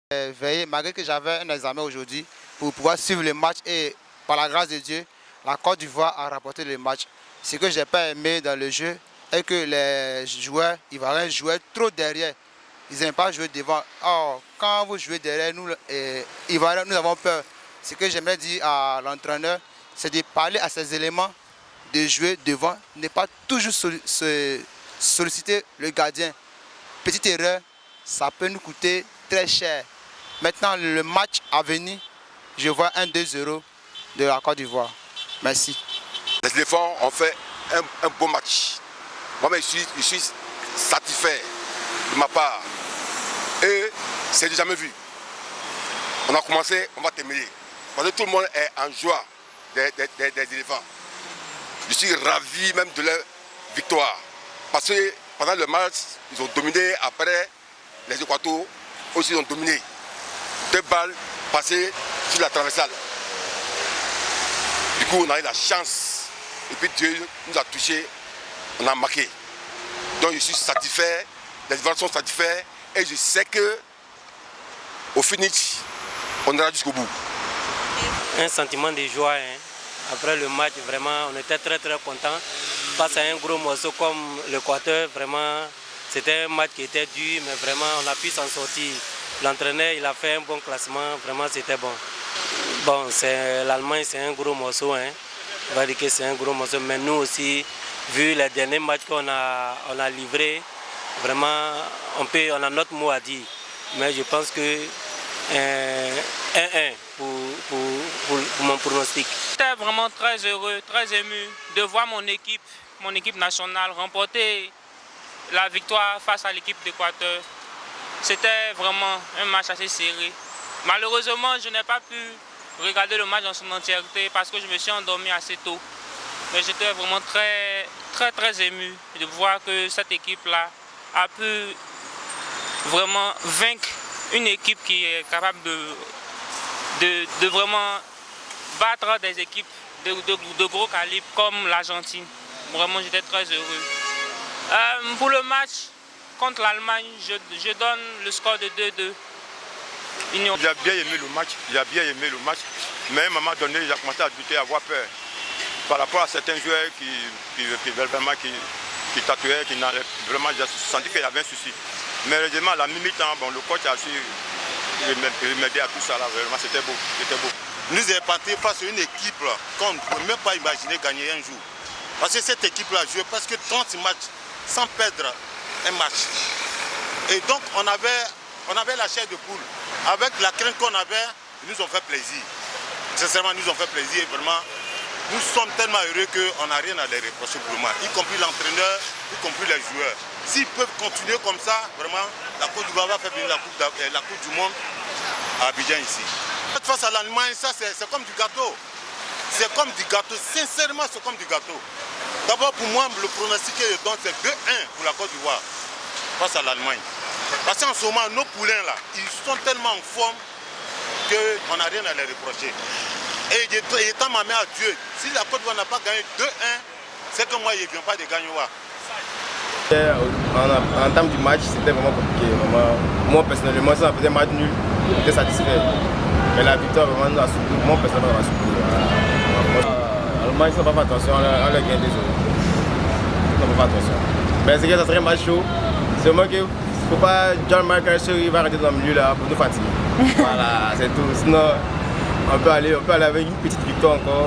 Veillé, malgré que j'avais un examen aujourd'hui, pour pouvoir suivre le match et par la grâce de Dieu, la Côte d'Ivoire a remporté le match. Ce que je n'ai pas aimé dans le jeu est que les joueurs ivoiriens jouaient trop derrière. Ils n'aiment pas jouer devant. Or, quand vous jouez derrière, nous, Ivoiriens, nous avons peur. Ce que j'aimerais dire à l'entraîneur, c'est de parler à ces éléments, de jouer devant, ne pas toujours solliciter le gardien. Petite erreur, ça peut nous coûter très cher. Maintenant, le match à venir, je vois un 2-0 de la Côte d'Ivoire. Merci. Les éléphants ont fait un beau match. Moi, je suis satisfait de ma part. Et c'est jamais vu. On a commencé, on va terminer. Parce que tout le monde est en joie des éléphants. Je suis ravi même de leur victoire. Parce que pendant le match, ils ont dominé. Après, les Équatoriaux aussi ont dominé. 2 balles passées sur la traversale. Du coup, on a eu la chance. Et puis Dieu nous a touchés. On a marqué. Donc je suis satisfait. Les Ivoiriens sont satisfaits. Et je sais que au finish, on ira jusqu'au bout. Un sentiment de joie. Après le match, vraiment, on était très contents. Face à un gros morceau comme l'Équateur, vraiment, c'était un match qui était dur, mais vraiment, on a pu s'en sortir. L'entraîneur, il a fait un bon classement, vraiment, c'était bon. Bon, l'Allemagne, c'est un gros morceau. On va dire que c'est un gros morceau, mais nous aussi, vu les derniers matchs qu'on a livrés, vraiment, on a notre mot à dire. Mais je pense que 1-1 pour mon pronostic. J'étais vraiment très heureux, très ému de voir mon équipe nationale remporter la victoire face à l'équipe d'Équateur. C'était vraiment un match assez serré. Malheureusement, je n'ai pas pu regarder le match dans son entièreté parce que je me suis endormi assez tôt. Mais j'étais vraiment très ému de voir que cette équipe-là a pu vraiment vaincre une équipe qui est capable de vraiment battre des équipes de gros calibre comme l'Argentine. Vraiment, j'étais très heureux. Pour le match contre l'Allemagne, je donne le score de 2-2. J'ai bien aimé le match, mais à un moment donné, j'ai commencé à douter, à avoir peur par rapport à certains joueurs qui tatouaient, qui n'allaient vraiment, j'ai senti qu'il y avait un souci. Mais heureusement, à la mi-temps, bon, le coach a su remédier à tout ça, là, vraiment, c'était beau. Nous sommes partis face à une équipe qu'on ne peut même pas imaginer gagner un jour. Parce que cette équipe-là jouait presque 30 matchs sans perdre un match. Et donc, on avait la chair de poule. Avec la crainte qu'on avait, ils nous ont fait plaisir. Sincèrement, ils nous ont fait plaisir. Vraiment, nous sommes tellement heureux qu'on n'a rien à les reprocher pour le moment, y compris l'entraîneur, y compris les joueurs. S'ils peuvent continuer comme ça, vraiment, la Côte d'Ivoire va faire venir la coupe du Monde à Abidjan ici. Face à l'Allemagne, ça c'est comme du gâteau. C'est comme du gâteau, sincèrement c'est comme du gâteau. D'abord pour moi, le pronostic que je donne c'est 2-1 pour la Côte d'Ivoire face à l'Allemagne. Parce qu'en ce moment, nos poulains là, ils sont tellement en forme qu'on n'a rien à les reprocher. Et étant ma mère à Dieu, si la Côte d'Ivoire n'a pas gagné 2-1, c'est que moi je ne viens pas de gagner. En termes du match, c'était vraiment compliqué. Moi personnellement, si on faisait match nul, j'étais satisfait. Mais la victoire vraiment nous a surpris. Moi personnellement, m'a surpris. L'Allemagne, ils n'ont pas fait attention, on leur gagne désolé. Ils n'ont pas fait attention. Mais c'est que ça serait un match chaud. C'est moi qu'il ne faut pas John Michael il va rentrer dans le milieu là pour nous fatiguer. Voilà, c'est tout. Sinon, on peut aller avec une petite victoire encore.